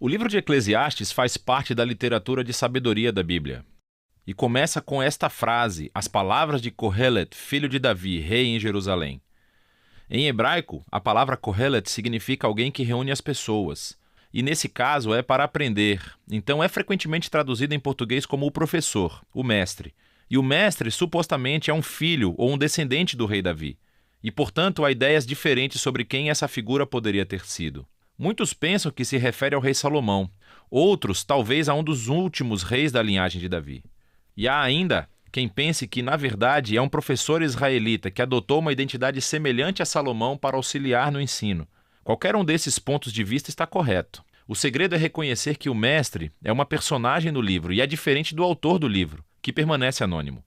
O livro de Eclesiastes faz parte da literatura de sabedoria da Bíblia. E começa com esta frase, as palavras de Kohelet, filho de Davi, rei em Jerusalém. Em hebraico, a palavra Kohelet significa alguém que reúne as pessoas. E nesse caso é para aprender, então é frequentemente traduzido em português como o professor, o mestre. E o mestre supostamente é um filho ou um descendente do rei Davi. E portanto há ideias diferentes sobre quem essa figura poderia ter sido. Muitos pensam que se refere ao rei Salomão, outros talvez a um dos últimos reis da linhagem de Davi. E há ainda quem pense que, na verdade, é um professor israelita que adotou uma identidade semelhante a Salomão para auxiliar no ensino. Qualquer um desses pontos de vista está correto. O segredo é reconhecer que o mestre é uma personagem no livro e é diferente do autor do livro, que permanece anônimo.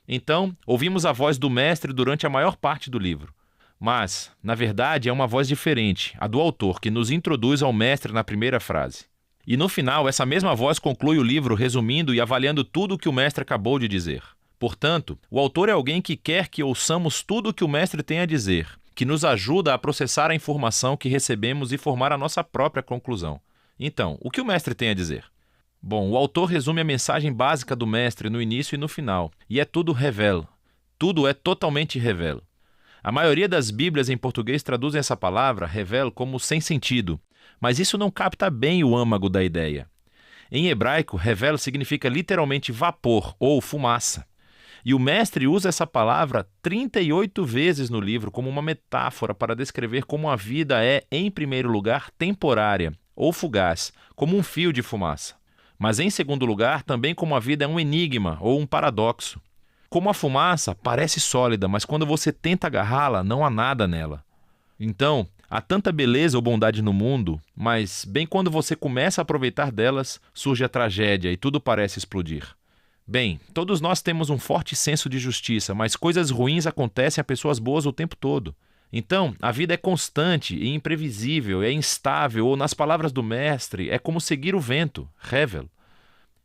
Então, ouvimos a voz do mestre durante a maior parte do livro. Mas, na verdade, é uma voz diferente, a do autor, que nos introduz ao mestre na primeira frase. E no final, essa mesma voz conclui o livro resumindo e avaliando tudo o que o mestre acabou de dizer. Portanto, o autor é alguém que quer que ouçamos tudo o que o mestre tem a dizer, que nos ajuda a processar a informação que recebemos e formar a nossa própria conclusão. Então, o que o mestre tem a dizer? Bom, o autor resume a mensagem básica do mestre no início e no final, e é tudo revel. Tudo é totalmente revel. A maioria das Bíblias em português traduzem essa palavra, revel, como sem sentido, mas isso não capta bem o âmago da ideia. Em hebraico, revel significa literalmente vapor ou fumaça. E o mestre usa essa palavra 38 vezes no livro como uma metáfora para descrever como a vida é, em primeiro lugar, temporária ou fugaz, como um fio de fumaça. Mas, em segundo lugar, também como a vida é um enigma ou um paradoxo. Como a fumaça parece sólida, mas quando você tenta agarrá-la, não há nada nela. Então, há tanta beleza ou bondade no mundo, mas, bem quando você começa a aproveitar delas, surge a tragédia e tudo parece explodir. Bem, todos nós temos um forte senso de justiça, mas coisas ruins acontecem a pessoas boas o tempo todo. Então, a vida é constante e imprevisível, é instável, ou nas palavras do mestre, é como seguir o vento, revel.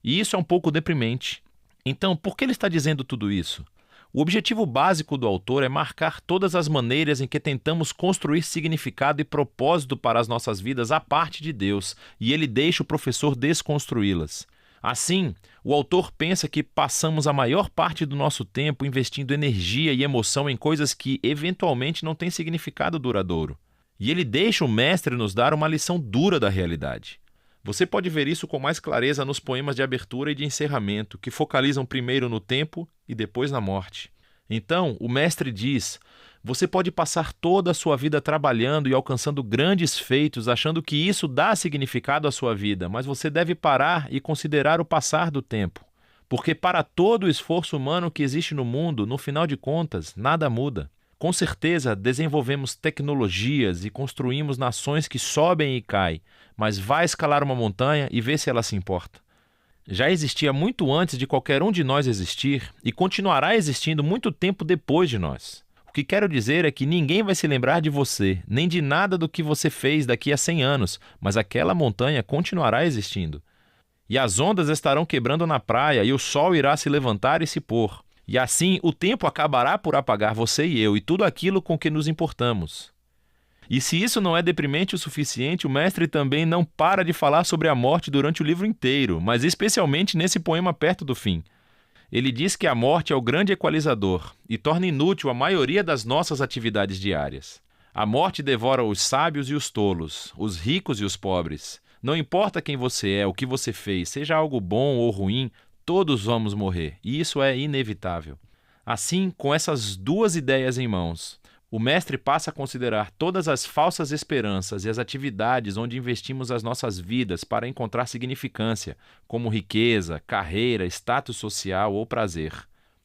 E isso é um pouco deprimente. Então, por que ele está dizendo tudo isso? O objetivo básico do autor é marcar todas as maneiras em que tentamos construir significado e propósito para as nossas vidas à parte de Deus, e ele deixa o professor desconstruí-las. Assim, o autor pensa que passamos a maior parte do nosso tempo investindo energia e emoção em coisas que, eventualmente, não têm significado duradouro. E ele deixa o mestre nos dar uma lição dura da realidade. Você pode ver isso com mais clareza nos poemas de abertura e de encerramento, que focalizam primeiro no tempo e depois na morte. Então, o mestre diz: você pode passar toda a sua vida trabalhando e alcançando grandes feitos, achando que isso dá significado à sua vida, mas você deve parar e considerar o passar do tempo. Porque para todo o esforço humano que existe no mundo, no final de contas, nada muda. Com certeza, desenvolvemos tecnologias e construímos nações que sobem e caem, mas vai escalar uma montanha e vê se ela se importa. Já existia muito antes de qualquer um de nós existir e continuará existindo muito tempo depois de nós. O que quero dizer é que ninguém vai se lembrar de você, nem de nada do que você fez daqui a 100 anos, mas aquela montanha continuará existindo. E as ondas estarão quebrando na praia e o sol irá se levantar e se pôr. E assim o tempo acabará por apagar você e eu e tudo aquilo com que nos importamos. E se isso não é deprimente o suficiente, o mestre também não para de falar sobre a morte durante o livro inteiro, mas especialmente nesse poema perto do fim. Ele diz que a morte é o grande equalizador e torna inútil a maioria das nossas atividades diárias. A morte devora os sábios e os tolos, os ricos e os pobres. Não importa quem você é, o que você fez, seja algo bom ou ruim, todos vamos morrer, e isso é inevitável. Assim, com essas duas ideias em mãos, o mestre passa a considerar todas as falsas esperanças e as atividades onde investimos as nossas vidas para encontrar significância, como riqueza, carreira, status social ou prazer.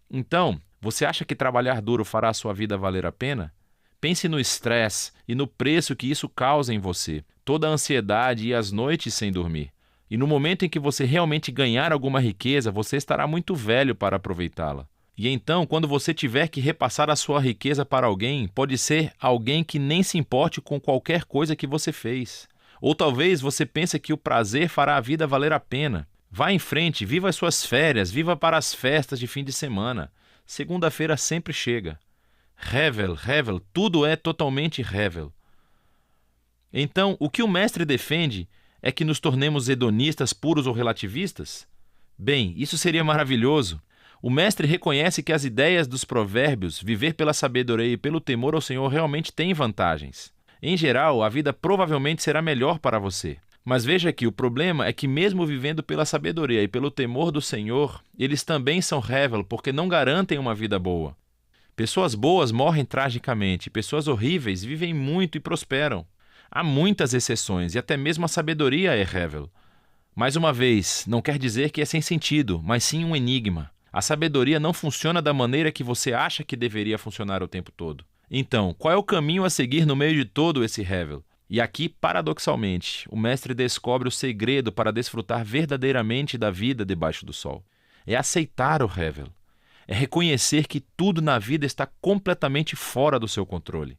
Então, você acha que trabalhar duro fará a sua vida valer a pena? Pense no estresse e no preço que isso causa em você, toda a ansiedade e as noites sem dormir. E no momento em que você realmente ganhar alguma riqueza, você estará muito velho para aproveitá-la. E então, quando você tiver que repassar a sua riqueza para alguém, pode ser alguém que nem se importe com qualquer coisa que você fez. Ou talvez você pense que o prazer fará a vida valer a pena. Vá em frente, viva as suas férias, viva para as festas de fim de semana. Segunda-feira sempre chega. Revel, revel, tudo é totalmente revel. Então, o que o mestre defende é que nos tornemos hedonistas puros ou relativistas? Bem, isso seria maravilhoso. O mestre reconhece que as ideias dos provérbios, viver pela sabedoria e pelo temor ao Senhor, realmente têm vantagens. Em geral, a vida provavelmente será melhor para você. Mas veja que o problema é que mesmo vivendo pela sabedoria e pelo temor do Senhor, eles também são Hevel porque não garantem uma vida boa. Pessoas boas morrem tragicamente, pessoas horríveis vivem muito e prosperam. Há muitas exceções e até mesmo a sabedoria é Hevel. Mais uma vez, não quer dizer que é sem sentido, mas sim um enigma. A sabedoria não funciona da maneira que você acha que deveria funcionar o tempo todo. Então, qual é o caminho a seguir no meio de todo esse Hevel? E aqui, paradoxalmente, o mestre descobre o segredo para desfrutar verdadeiramente da vida debaixo do sol. É aceitar o Hevel. É reconhecer que tudo na vida está completamente fora do seu controle.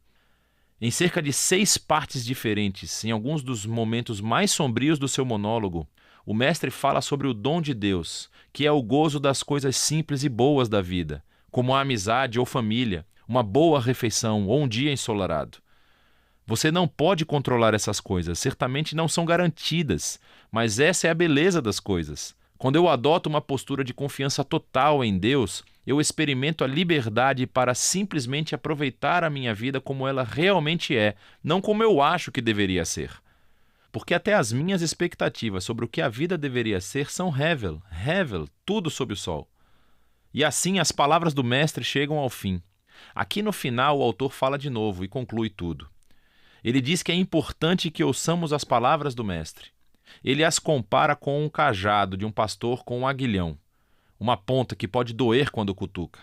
Em cerca de 6 partes diferentes, em alguns dos momentos mais sombrios do seu monólogo, o mestre fala sobre o dom de Deus, que é o gozo das coisas simples e boas da vida, como a amizade ou família, uma boa refeição ou um dia ensolarado. Você não pode controlar essas coisas, certamente não são garantidas, mas essa é a beleza das coisas. Quando eu adoto uma postura de confiança total em Deus, eu experimento a liberdade para simplesmente aproveitar a minha vida como ela realmente é, não como eu acho que deveria ser. Porque até as minhas expectativas sobre o que a vida deveria ser são Hevel, tudo sob o sol. E assim as palavras do mestre chegam ao fim. Aqui no final o autor fala de novo e conclui tudo. Ele diz que é importante que ouçamos as palavras do mestre. Ele as compara com um cajado de um pastor com um aguilhão, uma ponta que pode doer quando cutuca.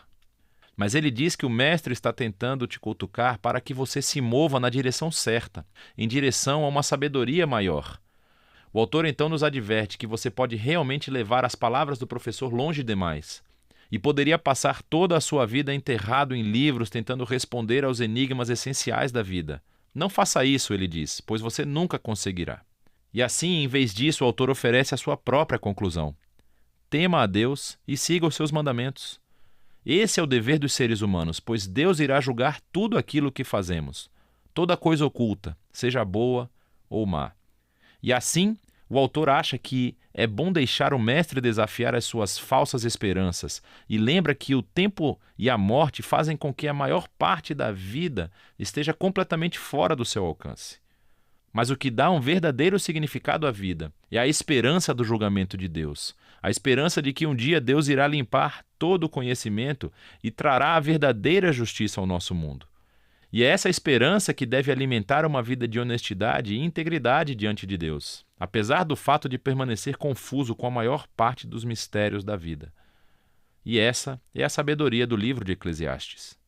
Mas ele diz que o mestre está tentando te cutucar para que você se mova na direção certa, em direção a uma sabedoria maior. O autor então nos adverte que você pode realmente levar as palavras do professor longe demais e poderia passar toda a sua vida enterrado em livros tentando responder aos enigmas essenciais da vida. Não faça isso, ele diz, pois você nunca conseguirá. E assim, em vez disso, o autor oferece a sua própria conclusão. Tema a Deus e siga os seus mandamentos. Esse é o dever dos seres humanos, pois Deus irá julgar tudo aquilo que fazemos, toda coisa oculta, seja boa ou má. E assim, o autor acha que é bom deixar o mestre desafiar as suas falsas esperanças e lembra que o tempo e a morte fazem com que a maior parte da vida esteja completamente fora do seu alcance. Mas o que dá um verdadeiro significado à vida é a esperança do julgamento de Deus, a esperança de que um dia Deus irá limpar todo o conhecimento e trará a verdadeira justiça ao nosso mundo. E é essa esperança que deve alimentar uma vida de honestidade e integridade diante de Deus, apesar do fato de permanecer confuso com a maior parte dos mistérios da vida. E essa é a sabedoria do livro de Eclesiastes.